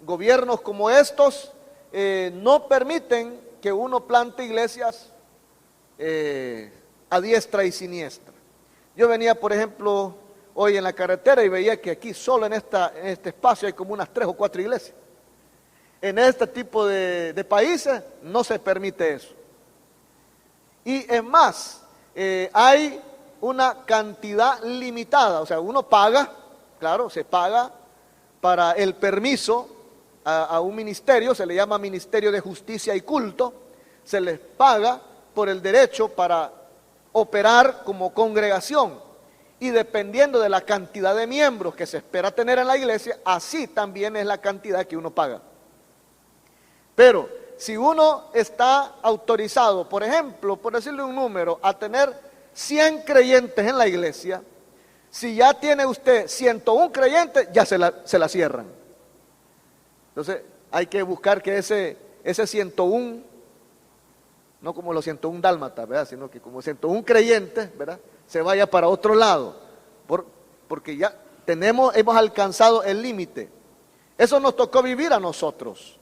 gobiernos como estos no permiten que uno plante iglesias a diestra y siniestra. Yo venía, por ejemplo, hoy en la carretera y veía que aquí solo en este espacio hay como unas 3 o 4 iglesias. En este tipo de países no se permite eso. Y es más, hay una cantidad limitada, o sea, uno paga, claro, se paga para el permiso a un ministerio, se le llama Ministerio de Justicia y Culto, se les paga por el derecho para operar como congregación, y dependiendo de la cantidad de miembros que se espera tener en la iglesia, así también es la cantidad que uno paga. Pero si uno está autorizado, por ejemplo, por decirle un número, a tener 100 creyentes en la iglesia, si ya tiene usted 101 creyentes, ya se la cierran. Entonces hay que buscar que ese 101, no como los 101 dálmatas, ¿verdad?, sino que como 101 creyentes, ¿verdad?, se vaya para otro lado, porque ya hemos alcanzado el límite. Eso nos tocó vivir a nosotros.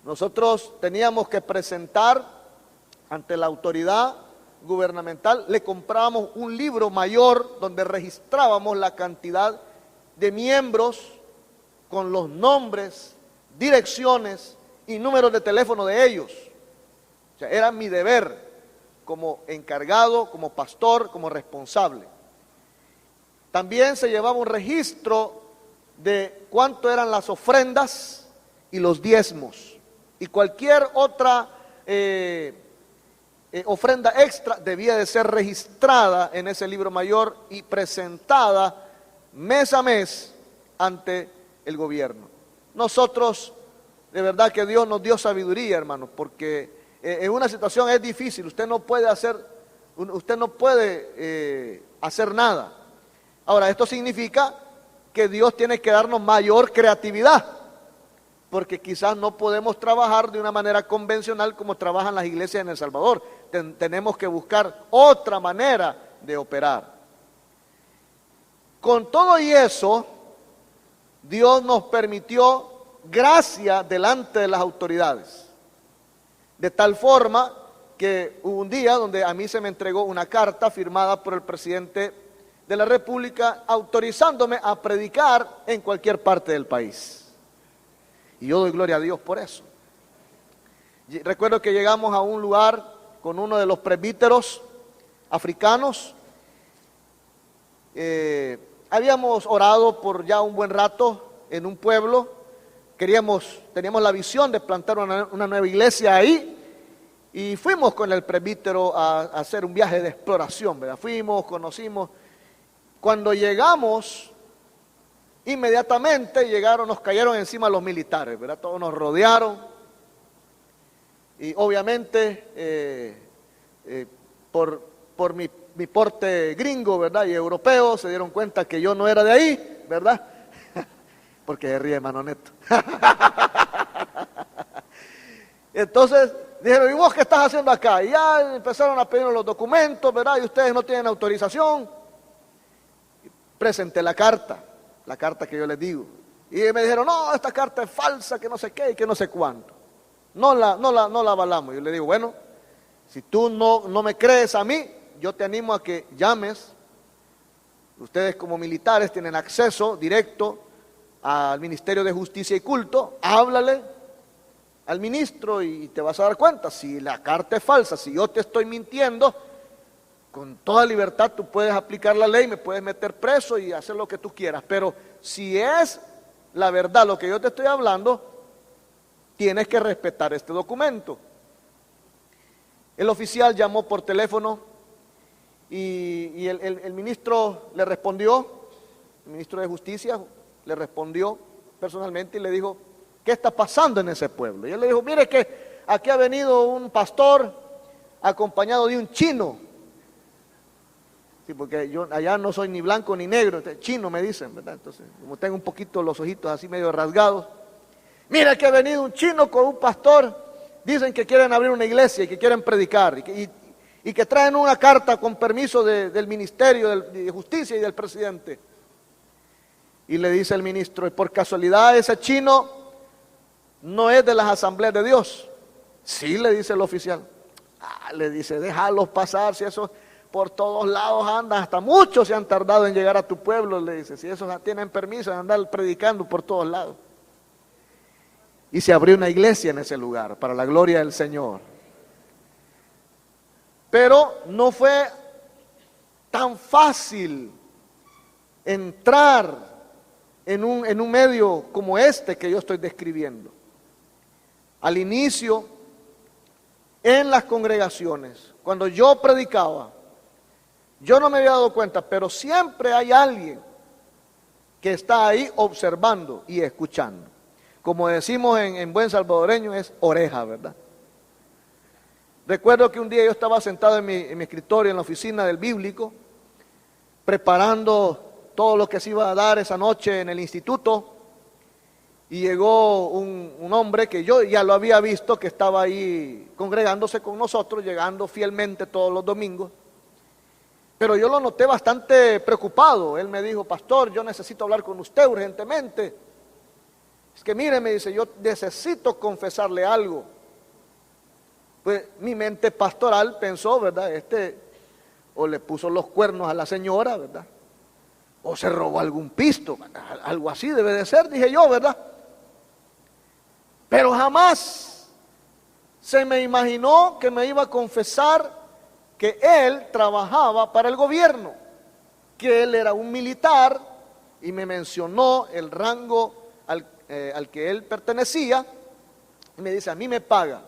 Nosotros teníamos que presentar ante la autoridad gubernamental, le comprábamos un libro mayor donde registrábamos la cantidad de miembros con los nombres, direcciones y números de teléfono de ellos. O sea, era mi deber como encargado, como pastor, como responsable. También se llevaba un registro de cuánto eran las ofrendas y los diezmos. Y cualquier otra ofrenda extra debía de ser registrada en ese libro mayor y presentada mes a mes ante el gobierno. Nosotros, de verdad que Dios nos dio sabiduría, hermanos, porque en una situación es difícil, usted no puede hacer nada. Ahora, esto significa que Dios tiene que darnos mayor creatividad, porque quizás no podemos trabajar de una manera convencional como trabajan las iglesias en El Salvador. Tenemos que buscar otra manera de operar. Con todo y eso, Dios nos permitió gracia delante de las autoridades. De tal forma que hubo un día donde a mí se me entregó una carta firmada por el presidente de la República autorizándome a predicar en cualquier parte del país. Y yo doy gloria a Dios por eso. Recuerdo que llegamos a un lugar con uno de los presbíteros africanos. Habíamos orado por ya un buen rato en un pueblo. Teníamos la visión de plantar una nueva iglesia ahí. Y fuimos con el presbítero a hacer un viaje de exploración, ¿verdad? Fuimos, conocimos. Cuando llegamos, inmediatamente nos cayeron encima los militares, ¿verdad? Todos nos rodearon. Y obviamente, por mi porte gringo, ¿verdad?, y europeo, se dieron cuenta que yo no era de ahí, ¿verdad? Porque se ríe, hermano Neto. Entonces dijeron, ¿y vos qué estás haciendo acá? Y ya empezaron a pedirnos los documentos, ¿verdad? Y ustedes no tienen autorización. Presenté la carta que yo les digo. Y me dijeron, no, esta carta es falsa, que no sé qué y que no sé cuánto. No la avalamos. Yo le digo, bueno, si tú no me crees a mí, yo te animo a que llames. Ustedes como militares tienen acceso directo al Ministerio de Justicia y Culto, háblale al ministro y te vas a dar cuenta. Si la carta es falsa, si yo te estoy mintiendo, con toda libertad tú puedes aplicar la ley, me puedes meter preso y hacer lo que tú quieras. Pero si es la verdad lo que yo te estoy hablando, tienes que respetar este documento. El oficial llamó por teléfono y el ministro le respondió, el ministro de Justicia le respondió personalmente y le dijo, ¿qué está pasando en ese pueblo? Y él le dijo, mire que aquí ha venido un pastor acompañado de un chino. Sí, porque yo allá no soy ni blanco ni negro, chino me dicen, ¿verdad? Entonces, como tengo un poquito los ojitos así medio rasgados. Mira que ha venido un chino con un pastor, dicen que quieren abrir una iglesia y que quieren predicar, y que traen una carta con permiso del Ministerio de Justicia y del presidente. Y le dice el ministro, y por casualidad ese chino no es de las asambleas de Dios. Sí, le dice el oficial. Le dice, déjalos pasar, si esos por todos lados andan, hasta muchos se han tardado en llegar a tu pueblo, le dice, si esos tienen permiso de andar predicando por todos lados. Y se abrió una iglesia en ese lugar, para la gloria del Señor. Pero no fue tan fácil entrar en un medio como este que yo estoy describiendo. Al inicio, en las congregaciones, cuando yo predicaba, yo no me había dado cuenta, pero siempre hay alguien que está ahí observando y escuchando. Como decimos en buen salvadoreño, es oreja, ¿verdad? Recuerdo que un día yo estaba sentado en mi escritorio en la oficina del bíblico, preparando todo lo que se iba a dar esa noche en el instituto, y llegó un hombre que yo ya lo había visto, que estaba ahí congregándose con nosotros, llegando fielmente todos los domingos, pero yo lo noté bastante preocupado. Él me dijo, pastor, yo necesito hablar con usted urgentemente. Es que mire, me dice, yo necesito confesarle algo. Pues mi mente pastoral pensó, ¿verdad? O le puso los cuernos a la señora, ¿verdad? O se robó algún pisto, algo así debe de ser, dije yo, ¿verdad? Pero jamás se me imaginó que me iba a confesar que él trabajaba para el gobierno, que él era un militar, y me mencionó el rango al que él pertenecía, y me dice, a mí me paga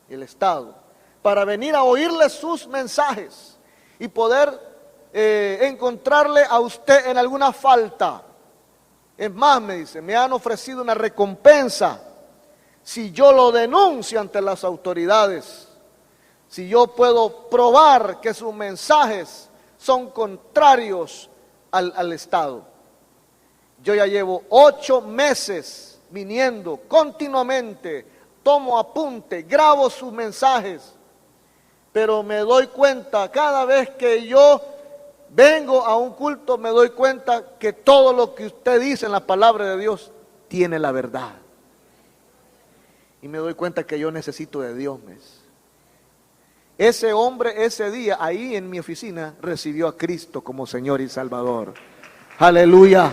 el Estado para venir a oírle sus mensajes y poder encontrarle a usted en alguna falta. Es más, me dice, me han ofrecido una recompensa si yo lo denuncio ante las autoridades, si yo puedo probar que sus mensajes son contrarios al Estado. Yo ya llevo 8 meses viniendo continuamente, tomo apunte, grabo sus mensajes, pero me doy cuenta, cada vez que yo vengo a un culto, me doy cuenta que todo lo que usted dice en la palabra de Dios tiene la verdad. Y me doy cuenta que yo necesito de Dios, Ese hombre ese día, ahí en mi oficina, recibió a Cristo como Señor y Salvador. Aleluya.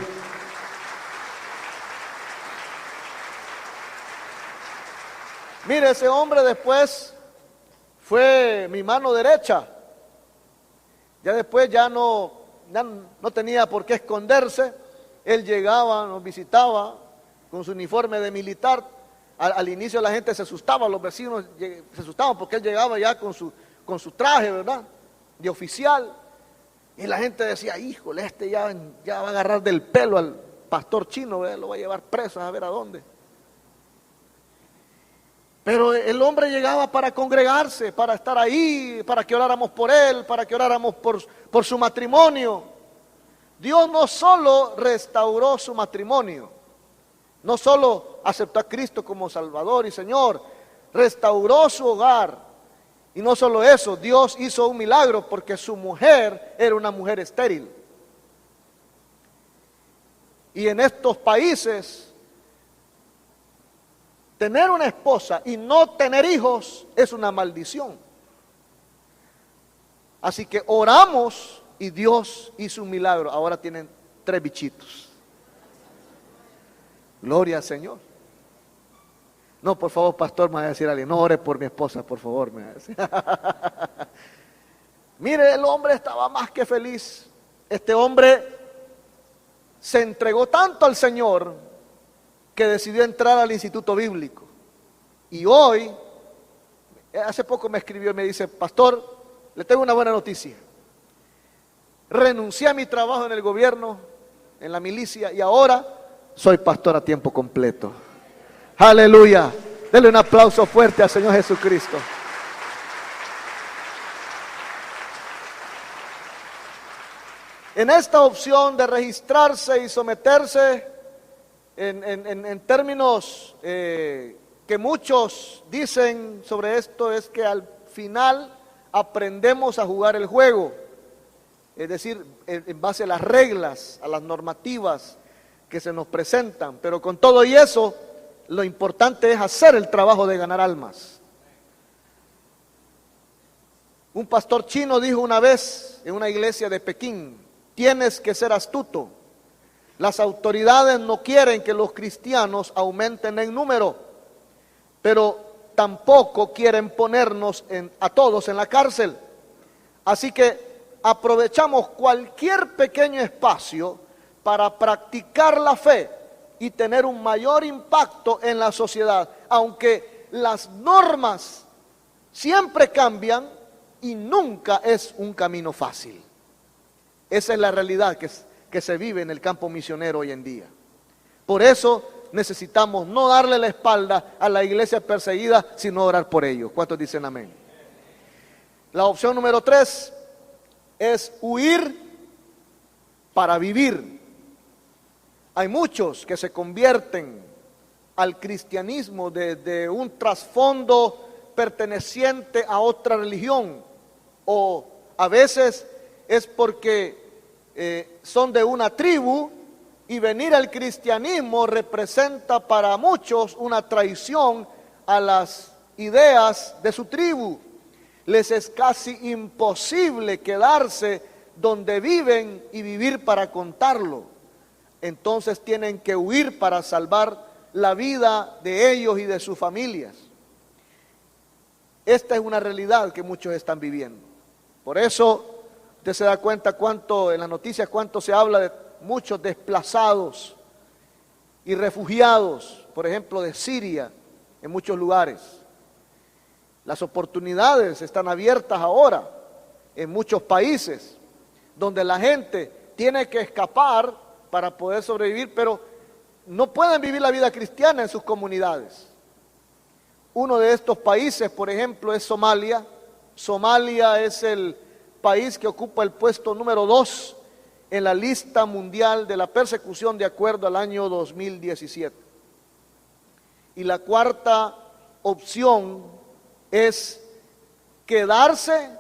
Mire, ese hombre después fue mi mano derecha. Ya después ya no tenía por qué esconderse. Él llegaba, nos visitaba con su uniforme de militar. Al inicio la gente se asustaba, los vecinos se asustaban porque él llegaba ya con su traje, ¿verdad? De oficial. Y la gente decía, híjole, ya va a agarrar del pelo al pastor chino, ¿verdad? Lo va a llevar preso a ver a dónde. Pero el hombre llegaba para congregarse, para estar ahí, para que oráramos por él, para que oráramos por su matrimonio. Dios no solo restauró su matrimonio, no solo aceptó a Cristo como Salvador y Señor, restauró su hogar. Y no solo eso, Dios hizo un milagro porque su mujer era una mujer estéril. Y en estos países, tener una esposa y no tener hijos es una maldición. Así que oramos y Dios hizo un milagro. Ahora tienen 3 bichitos. Gloria al Señor. No, por favor, pastor, me va a decir alguien, no ore por mi esposa, por favor, me va a decir. Mire, el hombre estaba más que feliz. Este hombre se entregó tanto al Señor que decidió entrar al instituto bíblico. Y hoy, hace poco me escribió y me dice, pastor, le tengo una buena noticia. Renuncié a mi trabajo en el gobierno, en la milicia, y ahora soy pastor a tiempo completo. Aleluya. Denle un aplauso fuerte al Señor Jesucristo. En esta opción de registrarse y someterse, en términos que muchos dicen sobre esto, es que al final aprendemos a jugar el juego. Es decir, en base a las reglas, a las normativas que se nos presentan. Pero con todo y eso, lo importante es hacer el trabajo de ganar almas. Un pastor chino dijo una vez en una iglesia de Pekín: tienes que ser astuto. Las autoridades no quieren que los cristianos aumenten en número, pero tampoco quieren ponernos a todos en la cárcel. Así que aprovechamos cualquier pequeño espacio para practicar la fe y tener un mayor impacto en la sociedad, aunque las normas siempre cambian y nunca es un camino fácil. Esa es la realidad que se vive en el campo misionero hoy en día. Por eso necesitamos no darle la espalda a la iglesia perseguida, sino orar por ellos. ¿Cuántos dicen amén? La opción número 3 es huir para vivir. Hay muchos que se convierten al cristianismo desde un trasfondo perteneciente a otra religión, o a veces es porque son de una tribu, y venir al cristianismo representa para muchos una traición a las ideas de su tribu. Les es casi imposible quedarse donde viven y vivir para contarlo. Entonces tienen que huir para salvar la vida de ellos y de sus familias. Esta es una realidad que muchos están viviendo. Por eso usted se da cuenta cuánto en las noticias, cuánto se habla de muchos desplazados y refugiados, por ejemplo de Siria, en muchos lugares. Las oportunidades están abiertas ahora en muchos países donde la gente tiene que escapar para poder sobrevivir, pero no pueden vivir la vida cristiana en sus comunidades. Uno de estos países, por ejemplo, es Somalia. Somalia es el país que ocupa el puesto número 2 en la lista mundial de la persecución de acuerdo al año 2017. Y la cuarta opción es quedarse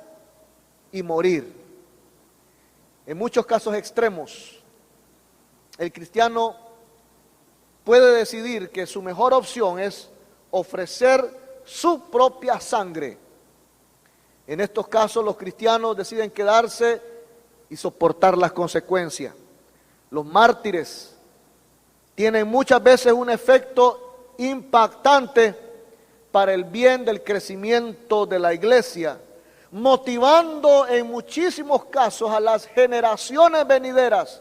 y morir. En muchos casos extremos, el cristiano puede decidir que su mejor opción es ofrecer su propia sangre. En estos casos los cristianos deciden quedarse y soportar las consecuencias. Los mártires tienen muchas veces un efecto impactante para el bien del crecimiento de la iglesia, motivando en muchísimos casos a las generaciones venideras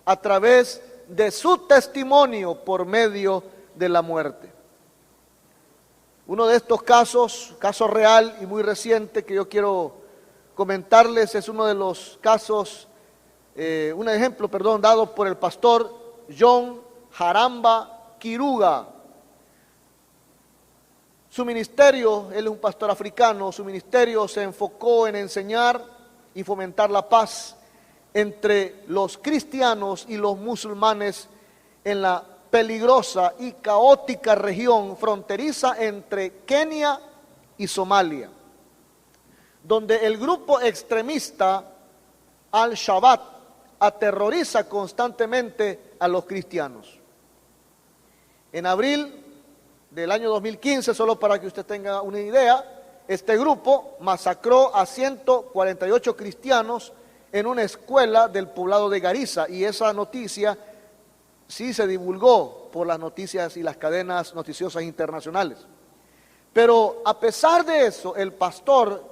a través de su testimonio por medio de la muerte. Uno de estos casos, caso real y muy reciente que yo quiero comentarles, es uno de los casos, un ejemplo, dado por el pastor John Jaramba Kiruga. Su ministerio, él es un pastor africano, su ministerio se enfocó en enseñar y fomentar la paz entre los cristianos y los musulmanes en la peligrosa y caótica región fronteriza entre Kenia y Somalia, donde el grupo extremista Al-Shabaab aterroriza constantemente a los cristianos. En abril del año 2015, solo para que usted tenga una idea, este grupo masacró a 148 cristianos en una escuela del poblado de Garissa, y esa noticia sí se divulgó por las noticias y las cadenas noticiosas internacionales. Pero a pesar de eso, el pastor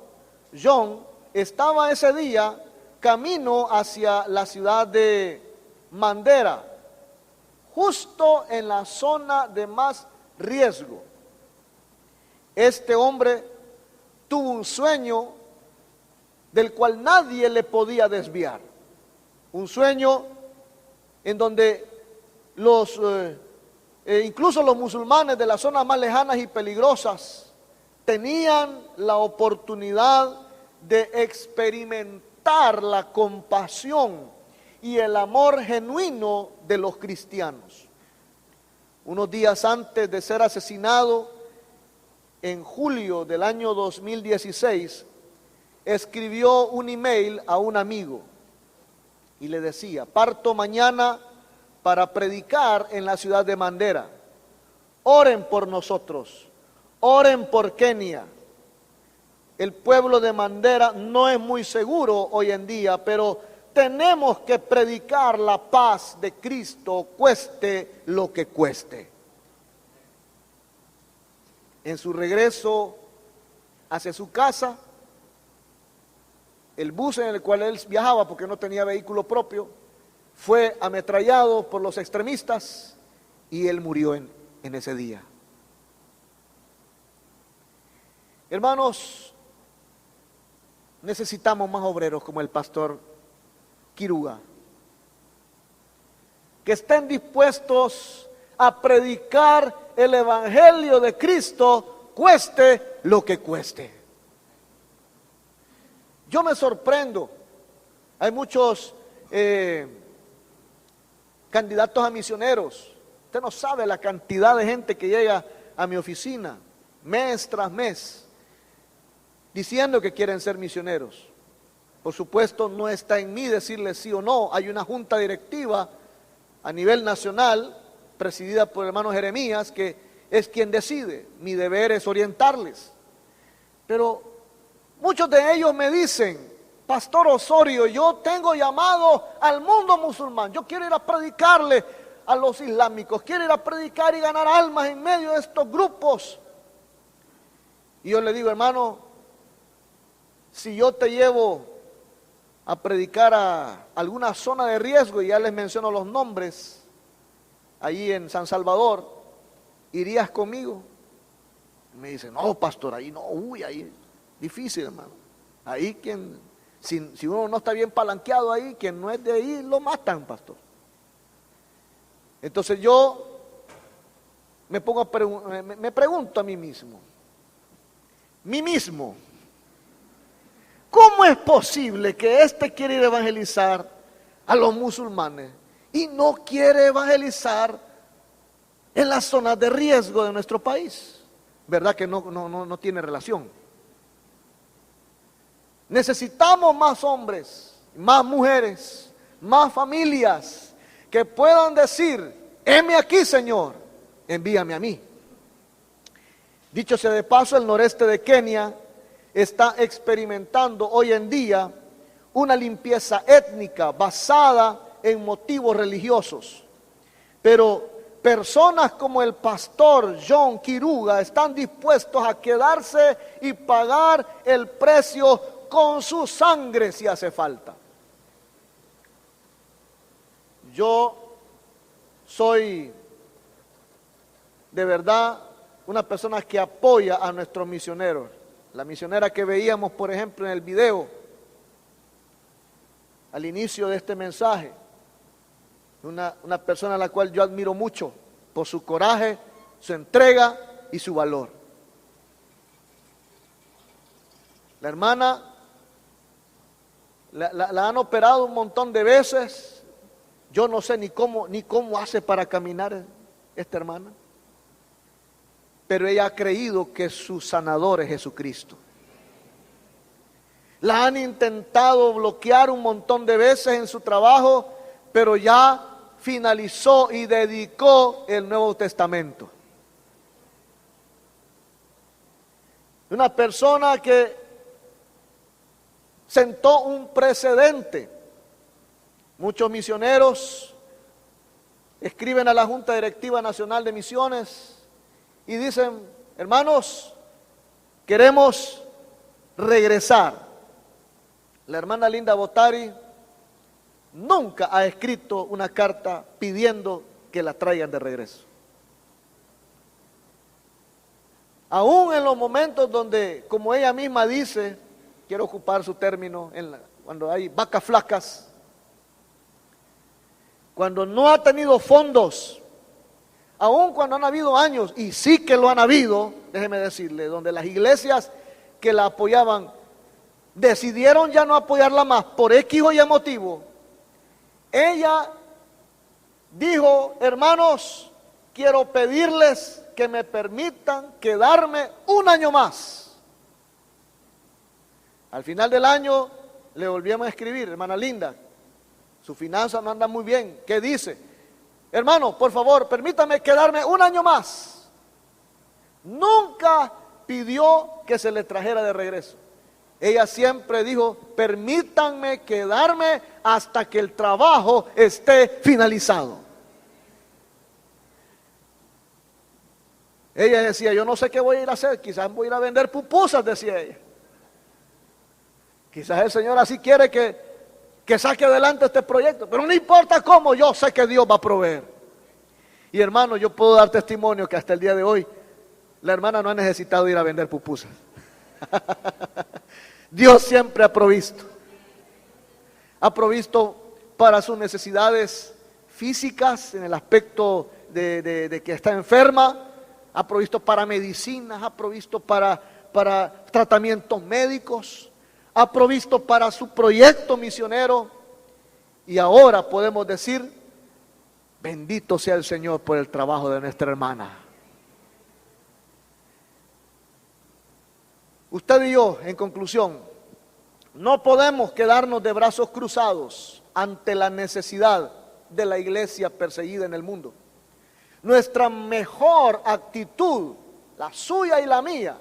John estaba ese día camino hacia la ciudad de Mandera, justo en la zona de más riesgo. Este hombre tuvo un sueño del cual nadie le podía desviar. Un sueño en donde incluso los musulmanes de las zonas más lejanas y peligrosas tenían la oportunidad de experimentar la compasión y el amor genuino de los cristianos. Unos días antes de ser asesinado, en julio del año 2016, escribió un email a un amigo y le decía: parto mañana para predicar en la ciudad de Mandera. oren por nosotros, oren por Kenia. El pueblo de Mandera no es muy seguro hoy en día, pero tenemos que predicar la paz de Cristo, cueste lo que cueste. En su regreso hacia su casa, el bus en el cual él viajaba, porque no tenía vehículo propio, fue ametrallado por los extremistas y él murió en ese día. Hermanos, necesitamos más obreros como el pastor Quiruga, que estén dispuestos a predicar el evangelio de Cristo, cueste lo que cueste. Yo me sorprendo, hay muchos candidatos a misioneros. Usted no sabe la cantidad de gente que llega a mi oficina mes tras mes diciendo que quieren ser misioneros. Por supuesto, no está en mí decirles sí o no. Hay una junta directiva a nivel nacional, presidida por el hermano Jeremías, que es quien decide. Mi deber es orientarles. Pero muchos de ellos me dicen: Pastor Osorio, yo tengo llamado al mundo musulmán, yo quiero ir a predicarle a los islámicos, quiero ir a predicar y ganar almas en medio de estos grupos. Y yo le digo: hermano, si yo te llevo a predicar a alguna zona de riesgo, y ya les menciono los nombres, allí en San Salvador, ¿irías conmigo? Me dice: no, pastor, ahí no, ahí difícil, hermano. Ahí si uno no está bien palanqueado ahí, quien no es de ahí, lo matan, pastor. Entonces yo me pregunto a mí mismo, ¿cómo es posible que quiere ir a evangelizar a los musulmanes y no quiere evangelizar en las zonas de riesgo de nuestro país? ¿Verdad que no tiene relación? Necesitamos más hombres, más mujeres, más familias que puedan decir: heme aquí, Señor, envíame a mí. Dicho sea de paso, el noreste de Kenia está experimentando hoy en día una limpieza étnica basada en motivos religiosos. Pero personas como el pastor John Quiruga están dispuestos a quedarse y pagar el precio con su sangre si hace falta. Yo soy de verdad una persona que apoya a nuestros misioneros. La misionera que veíamos, por ejemplo, en el video, al inicio de este mensaje, una persona a la cual yo admiro mucho por su coraje, su entrega y su valor. La hermana la han operado un montón de veces. Yo no sé ni cómo hace para caminar esta hermana, pero ella ha creído que su sanador es Jesucristo. La han intentado bloquear un montón de veces en su trabajo, pero ya finalizó y dedicó el Nuevo Testamento. Una persona que sentó un precedente. Muchos misioneros escriben a la Junta Directiva Nacional de Misiones y dicen: hermanos, queremos regresar. La hermana Linda Botari nunca ha escrito una carta pidiendo que la traigan de regreso. Aún en los momentos donde, como ella misma dice, quiero ocupar su término, cuando hay vacas flacas, cuando no ha tenido fondos, aún cuando han habido años, y sí que lo han habido, déjeme decirle, donde las iglesias que la apoyaban decidieron ya no apoyarla más por X o Y motivo, ella dijo: hermanos, quiero pedirles que me permitan quedarme un año más. Al final del año le volvíamos a escribir: hermana Linda, su finanza no anda muy bien, ¿qué dice? Hermano, por favor, permítame quedarme un año más. Nunca pidió que se le trajera de regreso. Ella siempre dijo, permítanme quedarme hasta que el trabajo esté finalizado. Ella decía, yo no sé qué voy a ir a hacer, quizás voy a ir a vender pupusas, decía ella. Quizás el Señor así quiere que saque adelante este proyecto, pero no importa cómo, yo sé que Dios va a proveer. Y hermano, yo puedo dar testimonio que hasta el día de hoy, la hermana no ha necesitado ir a vender pupusas. Dios siempre ha provisto para sus necesidades físicas, en el aspecto de que está enferma, ha provisto para medicinas, ha provisto para tratamientos médicos, ha provisto para su proyecto misionero, y ahora podemos decir, bendito sea el Señor por el trabajo de nuestra hermana. Usted y yo, en conclusión, no podemos quedarnos de brazos cruzados ante la necesidad de la iglesia perseguida en el mundo. Nuestra mejor actitud, la suya y la mía,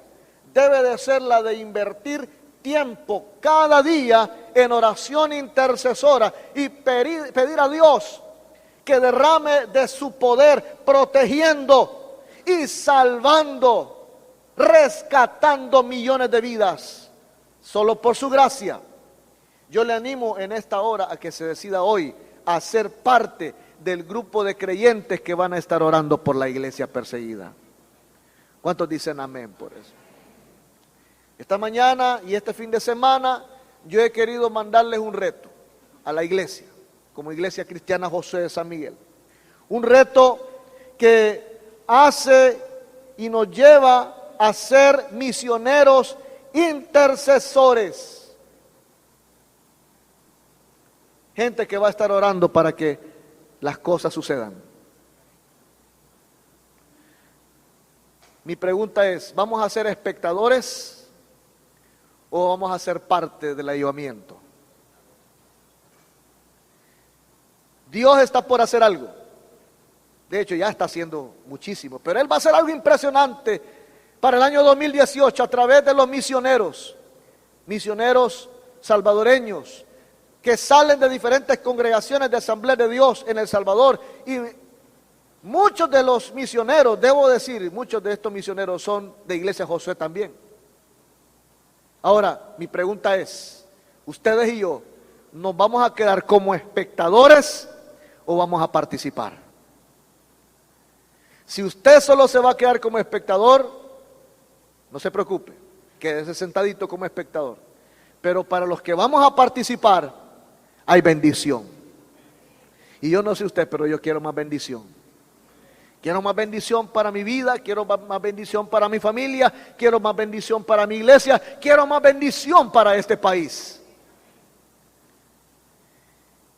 debe de ser la de invertir tiempo cada día en oración intercesora y pedir a Dios que derrame de su poder, protegiendo y salvando, rescatando millones de vidas, solo por su gracia. Yo le animo en esta hora a que se decida hoy a ser parte del grupo de creyentes que van a estar orando por la iglesia perseguida. ¿Cuántos dicen amén por eso? Esta mañana y este fin de semana yo he querido mandarles un reto a la iglesia, como Iglesia Cristiana José de San Miguel. Un reto que hace y nos lleva a ser misioneros intercesores. Gente que va a estar orando para que las cosas sucedan. Mi pregunta es, ¿vamos a ser espectadores o vamos a ser parte del avivamiento? Dios está por hacer algo. De hecho, ya está haciendo muchísimo, pero Él va a hacer algo impresionante para el año 2018 a través de los misioneros salvadoreños que salen de diferentes congregaciones de Asamblea de Dios en El Salvador. Y muchos de los misioneros, debo decir, muchos de estos misioneros son de Iglesia Josué también. Ahora, mi pregunta es, ustedes y yo, ¿nos vamos a quedar como espectadores o vamos a participar? Si usted solo se va a quedar como espectador, no se preocupe, quédese sentadito como espectador. Pero para los que vamos a participar, hay bendición. Y yo no sé usted, pero yo quiero más bendición. Quiero más bendición para mi vida, quiero más bendición para mi familia, quiero más bendición para mi iglesia, quiero más bendición para este país.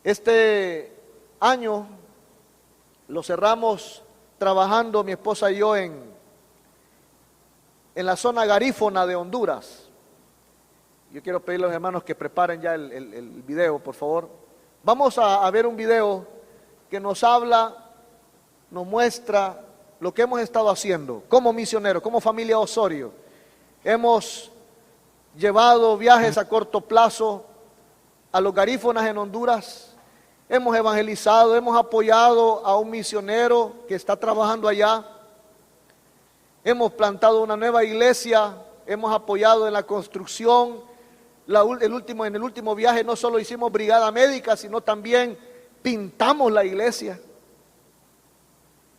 Este año lo cerramos trabajando mi esposa y yo en la zona garífona de Honduras. Yo quiero pedirle a los hermanos que preparen ya el video, por favor. Vamos a ver un video que nos habla, nos muestra lo que hemos estado haciendo como misioneros, como familia Osorio. Hemos llevado viajes a corto plazo a los garífonas en Honduras. Hemos evangelizado, hemos apoyado a un misionero que está trabajando allá. Hemos plantado una nueva iglesia, hemos apoyado en la construcción. En el último viaje no solo hicimos brigada médica, sino también pintamos la iglesia.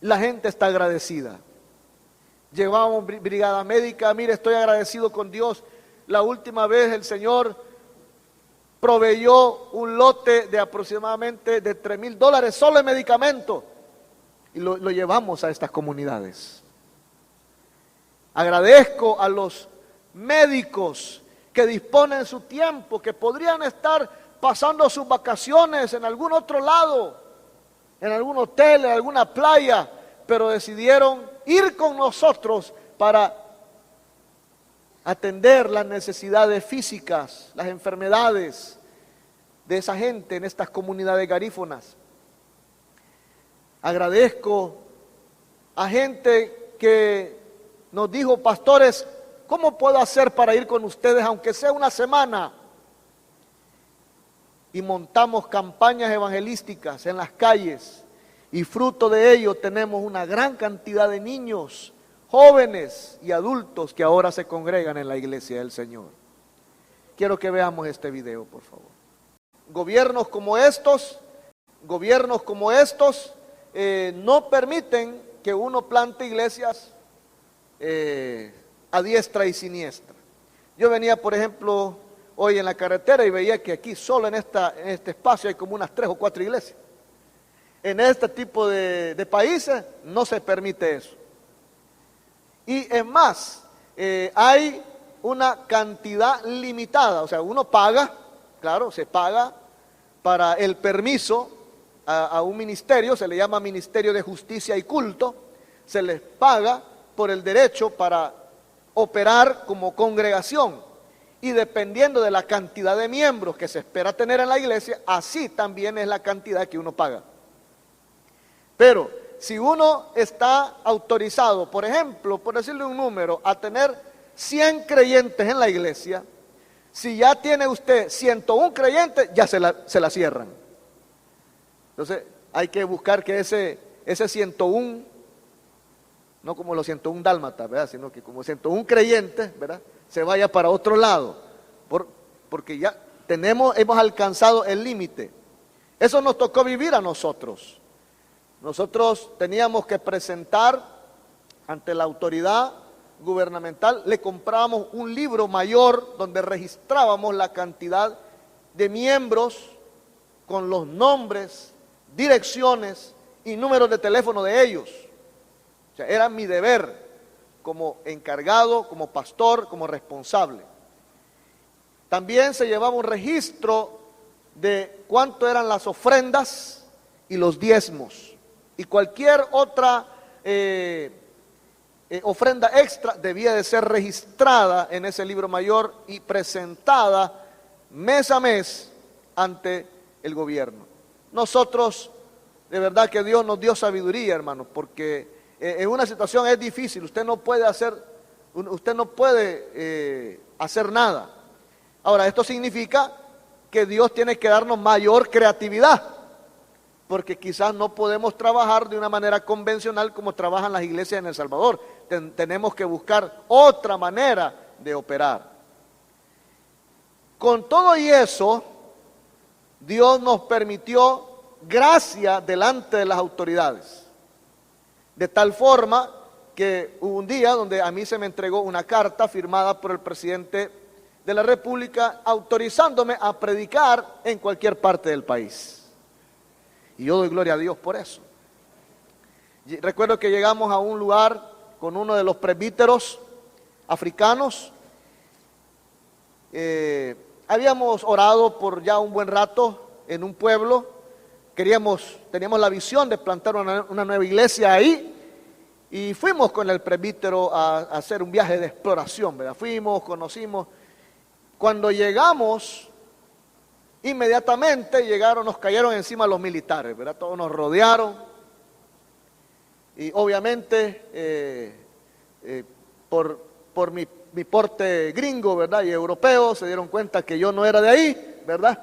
La gente está agradecida. Llevamos brigada médica, mire, estoy agradecido con Dios. La última vez el Señor proveyó un lote de aproximadamente de $3,000 solo en medicamento y lo llevamos a estas comunidades. Agradezco a los médicos que disponen su tiempo, que podrían estar pasando sus vacaciones en algún otro lado, en algún hotel, en alguna playa, pero decidieron ir con nosotros para atender las necesidades físicas, las enfermedades de esa gente en estas comunidades garífonas. Agradezco a gente que nos dijo: pastores, ¿cómo puedo hacer para ir con ustedes aunque sea una semana? Y montamos campañas evangelísticas en las calles, y fruto de ello tenemos una gran cantidad de niños, jóvenes y adultos que ahora se congregan en la iglesia del Señor. Quiero que veamos este video, por favor. Gobiernos como estos no permiten que uno plante iglesias a diestra y siniestra. Yo venía, por ejemplo, hoy en la carretera y veía que aquí solo en este espacio hay como unas 3 o 4 iglesias. En este tipo de países no se permite eso. Y es más, hay una cantidad limitada, o sea, uno paga, claro, se paga para el permiso a un ministerio, se le llama Ministerio de Justicia y Culto, se les paga por el derecho para operar como congregación, y dependiendo de la cantidad de miembros que se espera tener en la iglesia, así también es la cantidad que uno paga. Pero si uno está autorizado, por ejemplo, por decirle un número, a tener 100 creyentes en la iglesia, si ya tiene usted 101 creyentes, ya se la cierran. Entonces hay que buscar que ese 101, no como los 101 dálmatas, ¿verdad?, sino que como 101 creyentes, ¿verdad?, se vaya para otro lado, porque ya hemos alcanzado el límite. Eso nos tocó vivir a nosotros. Nosotros teníamos que presentar ante la autoridad gubernamental, le comprábamos un libro mayor donde registrábamos la cantidad de miembros con los nombres, direcciones y números de teléfono de ellos. O sea, era mi deber como encargado, como pastor, como responsable. También se llevaba un registro de cuánto eran las ofrendas y los diezmos. Y cualquier otra ofrenda extra debía de ser registrada en ese libro mayor y presentada mes a mes ante el gobierno. Nosotros, de verdad que Dios nos dio sabiduría, hermanos, porque en una situación es difícil, usted no puede hacer nada. Ahora, esto significa que Dios tiene que darnos mayor creatividad, porque quizás no podemos trabajar de una manera convencional como trabajan las iglesias en El Salvador. Tenemos que buscar otra manera de operar. Con todo y eso, Dios nos permitió gracia delante de las autoridades, de tal forma que hubo un día donde a mí se me entregó una carta firmada por el presidente de la República autorizándome a predicar en cualquier parte del país. Y yo doy gloria a Dios por eso. Recuerdo que llegamos a un lugar con uno de los presbíteros africanos. Habíamos orado por ya un buen rato en un pueblo. Teníamos la visión de plantar una nueva iglesia ahí. Y fuimos con el presbítero a hacer un viaje de exploración, ¿verdad? Fuimos, conocimos. Cuando llegamos, inmediatamente nos cayeron encima los militares, ¿verdad? Todos nos rodearon y obviamente por mi porte gringo, ¿verdad?, y europeo, se dieron cuenta que yo no era de ahí, ¿verdad?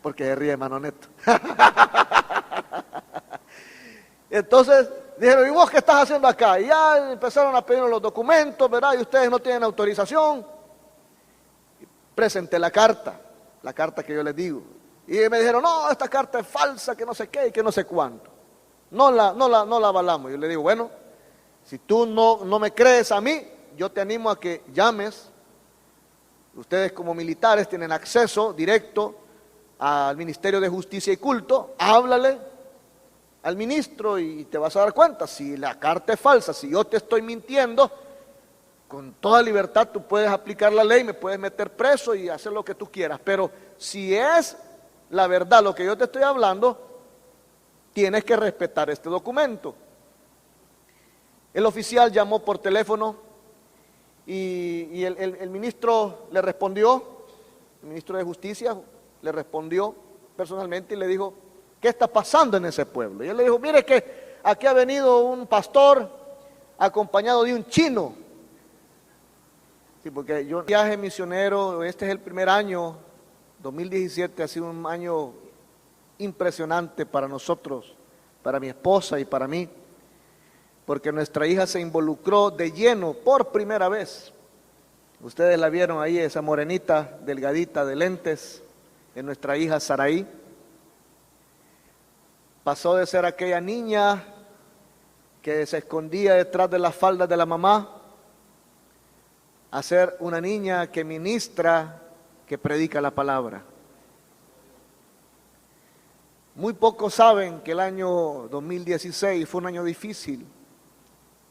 Porque se ríe, hermano Neto. Entonces dijeron: ¿y vos qué estás haciendo acá? Y ya empezaron a pedirnos los documentos, ¿verdad? Y ustedes no tienen autorización. Presenté la carta que yo les digo. Y me dijeron: no, esta carta es falsa, que no sé qué y que no sé cuánto. No la avalamos. Yo le digo: bueno, si tú no me crees a mí, yo te animo a que llames. Ustedes como militares tienen acceso directo al Ministerio de Justicia y Culto. Háblale al ministro y te vas a dar cuenta. Si la carta es falsa, si yo te estoy mintiendo, con toda libertad tú puedes aplicar la ley, me puedes meter preso y hacer lo que tú quieras. Pero si es la verdad lo que yo te estoy hablando, tienes que respetar este documento. El oficial llamó por teléfono y el ministro le respondió, el ministro de Justicia le respondió personalmente y le dijo: ¿qué está pasando en ese pueblo? Y él le dijo: mire que aquí ha venido un pastor acompañado de un chino. Sí, porque yo viaje misionero, este es el primer año, 2017 ha sido un año impresionante para nosotros, para mi esposa y para mí, porque nuestra hija se involucró de lleno por primera vez. Ustedes la vieron ahí, esa morenita, delgadita, de lentes, de nuestra hija Saraí. Pasó de ser aquella niña que se escondía detrás de las faldas de la mamá a ser una niña que ministra, que predica la palabra. Muy pocos saben que el año 2016 fue un año difícil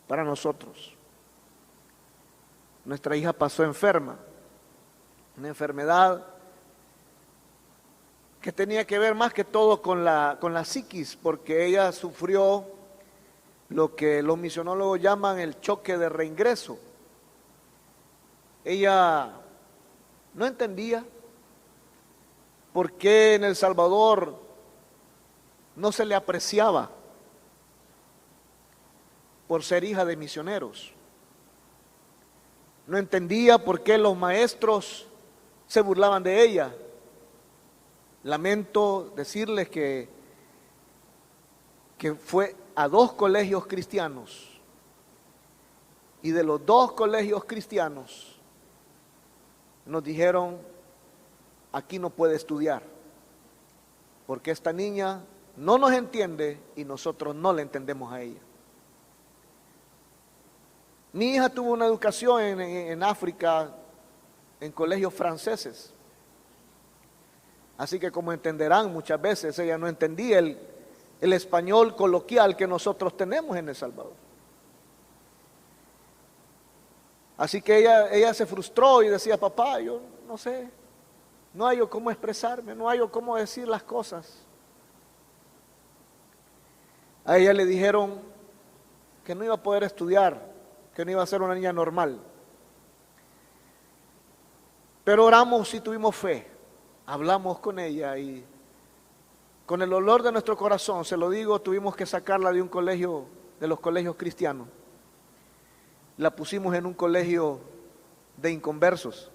para nosotros. Nuestra hija pasó enferma, una enfermedad que tenía que ver más que todo con la psiquis, porque ella sufrió lo que los misionólogos llaman el choque de reingreso. Ella no entendía por qué en El Salvador no se le apreciaba por ser hija de misioneros. No entendía por qué los maestros se burlaban de ella. Lamento decirles que fue a 2 colegios cristianos, y de los 2 colegios cristianos nos dijeron: aquí no puede estudiar, porque esta niña no nos entiende y nosotros no le entendemos a ella. Mi hija tuvo una educación en África, en colegios franceses. Así que, como entenderán, muchas veces ella no entendía el español coloquial que nosotros tenemos en El Salvador. Así que ella se frustró y decía: papá, yo no sé, no hallo cómo expresarme, no hallo cómo decir las cosas. A ella le dijeron que no iba a poder estudiar, que no iba a ser una niña normal. Pero oramos y tuvimos fe, hablamos con ella y con el olor de nuestro corazón, se lo digo, tuvimos que sacarla de un colegio, de los colegios cristianos. La pusimos en un colegio de inconversos.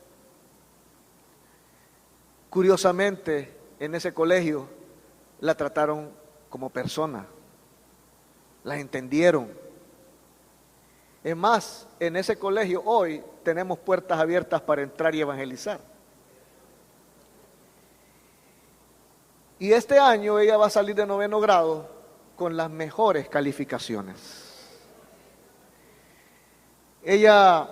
Curiosamente, en ese colegio la trataron como persona, la entendieron. Es más, en ese colegio hoy tenemos puertas abiertas para entrar y evangelizar. Y este año ella va a salir de 9º grado con las mejores calificaciones. Ella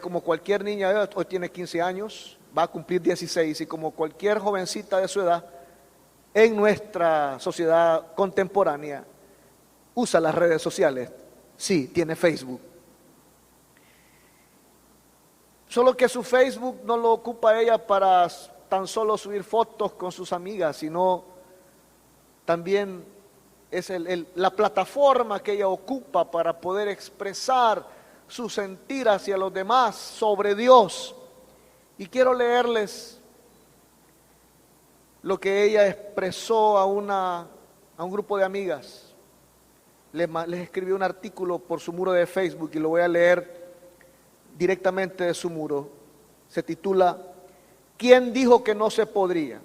como cualquier niña, hoy tiene 15 años, va a cumplir 16, y como cualquier jovencita de su edad, en nuestra sociedad contemporánea, usa las redes sociales. Sí, tiene Facebook. Solo que su Facebook no lo ocupa ella para tan solo subir fotos con sus amigas, sino también es la plataforma que ella ocupa para poder expresar su sentir hacia los demás sobre Dios. Y quiero leerles lo que ella expresó a un grupo de amigas. Les escribió un artículo por su muro de Facebook y lo voy a leer directamente de su muro. Se titula: ¿Quién dijo que no se podría?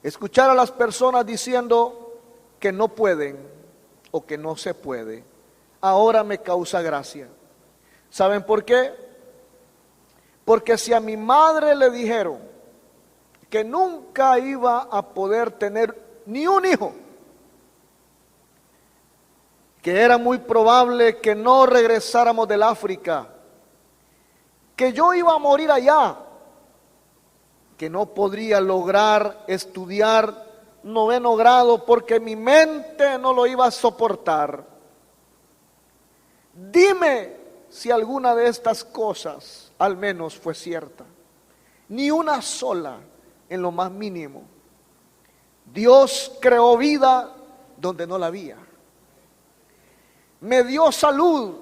Escuchar a las personas diciendo que no pueden o que no se puede, ahora me causa gracia. ¿Saben por qué? Porque si a mi madre le dijeron que nunca iba a poder tener ni un hijo, que era muy probable que no regresáramos del África, que yo iba a morir allá, que no podría lograr estudiar 9º grado porque mi mente no lo iba a soportar. Dime si alguna de estas cosas al menos fue cierta. Ni una sola en lo más mínimo. Dios creó vida donde no la había. Me dio salud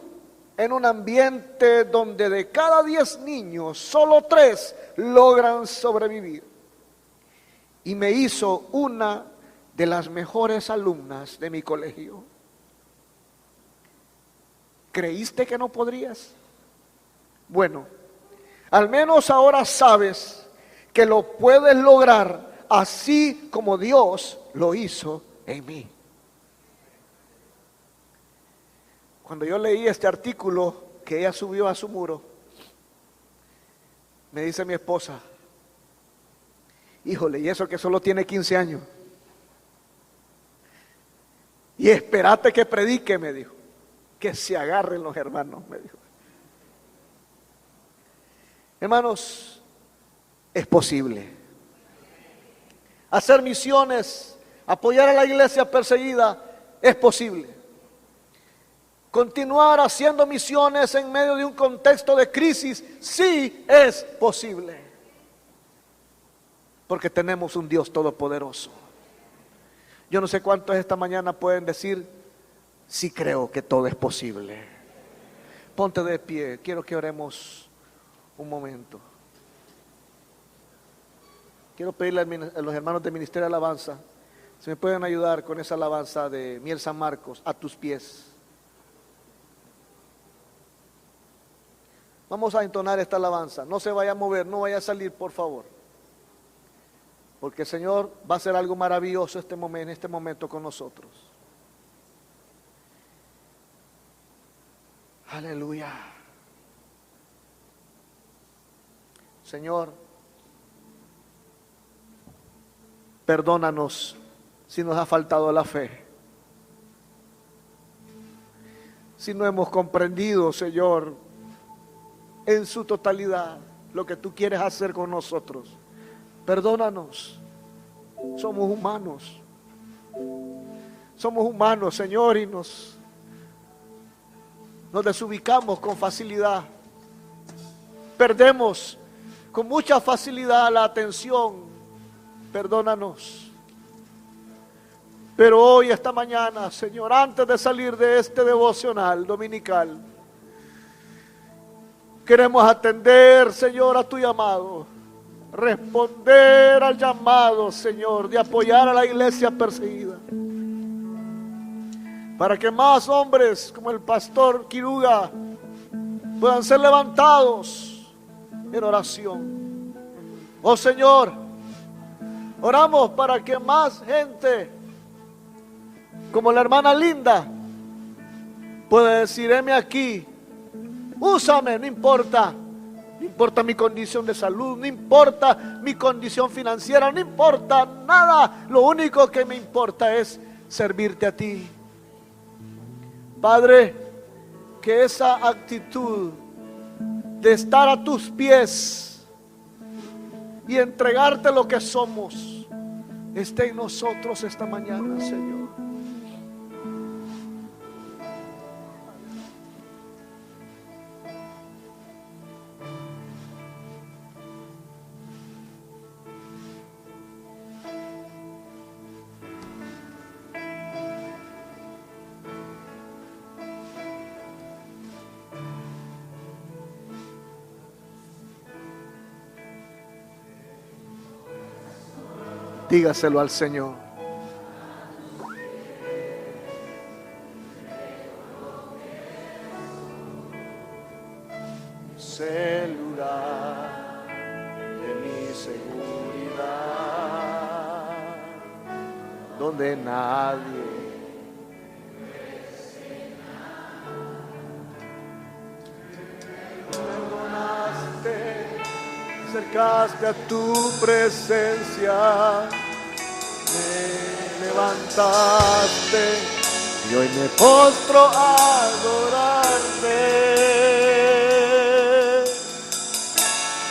en un ambiente donde de cada 10 niños, solo 3 logran sobrevivir. Y me hizo una de las mejores alumnas de mi colegio. ¿Creíste que no podrías? Bueno, al menos ahora sabes que lo puedes lograr así como Dios lo hizo en mí. Cuando yo leí este artículo que ella subió a su muro, me dice mi esposa, híjole, y eso que solo tiene 15 años. Y espérate que predique, me dijo, que se agarren los hermanos, me dijo. Hermanos, es posible hacer misiones, apoyar a la iglesia perseguida, es posible. Continuar haciendo misiones en medio de un contexto de crisis, sí es posible. Porque tenemos un Dios todopoderoso. Yo no sé cuántos esta mañana pueden decir, sí creo que todo es posible. Ponte de pie, quiero que oremos un momento. Quiero pedirle a los hermanos del Ministerio de Alabanza, si me pueden ayudar con esa alabanza de Miel San Marcos, a tus pies. Vamos a entonar esta alabanza, no se vaya a mover, no vaya a salir, por favor. Porque el Señor va a hacer algo maravilloso en este momento con nosotros. Aleluya. Señor, perdónanos si nos ha faltado la fe. Si no hemos comprendido, Señor, en su totalidad lo que tú quieres hacer con nosotros. Perdónanos. Somos humanos. Somos humanos, Señor, y nos desubicamos con facilidad. Perdemos con mucha facilidad la atención. Perdónanos. Pero hoy, esta mañana, Señor, antes de salir de este devocional dominical, queremos atender, Señor, a tu llamado. Responder al llamado, Señor, de apoyar a la iglesia perseguida. Para que más hombres como el pastor Quiruga puedan ser levantados en oración. Oh Señor, oramos para que más gente como la hermana Linda pueda decir, heme aquí, úsame, no importa. No importa mi condición de salud, no importa mi condición financiera, no importa nada. Lo único que me importa es servirte a ti. Padre, que esa actitud de estar a tus pies y entregarte lo que somos esté en nosotros esta mañana, Señor. Dígaselo al Señor. Celular de mi seguridad, donde nadie perdonaste, acercaste a tu presencia. Me levantaste y hoy me postro a adorarte.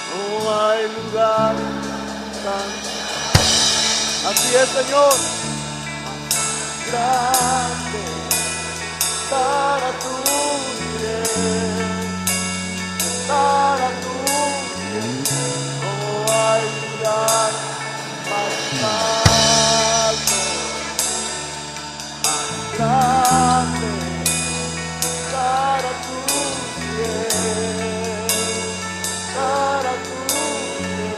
No hay lugar tan así es, Señor, grande para tu bien, para tu bien. No hay lugar más grande para tu bien, para tu bien.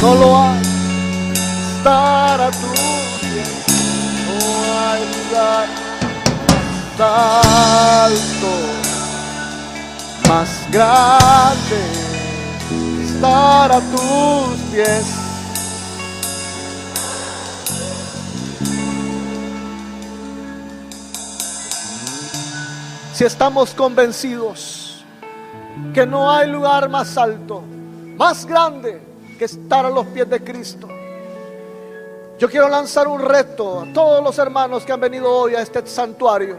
No lo hay. Estar a tus pies. No hay lugar más alto, más grande que estar a tus pies. Si estamos convencidos que no hay lugar más alto, más grande que estar a los pies de Cristo, yo quiero lanzar un reto a todos los hermanos que han venido hoy a este santuario.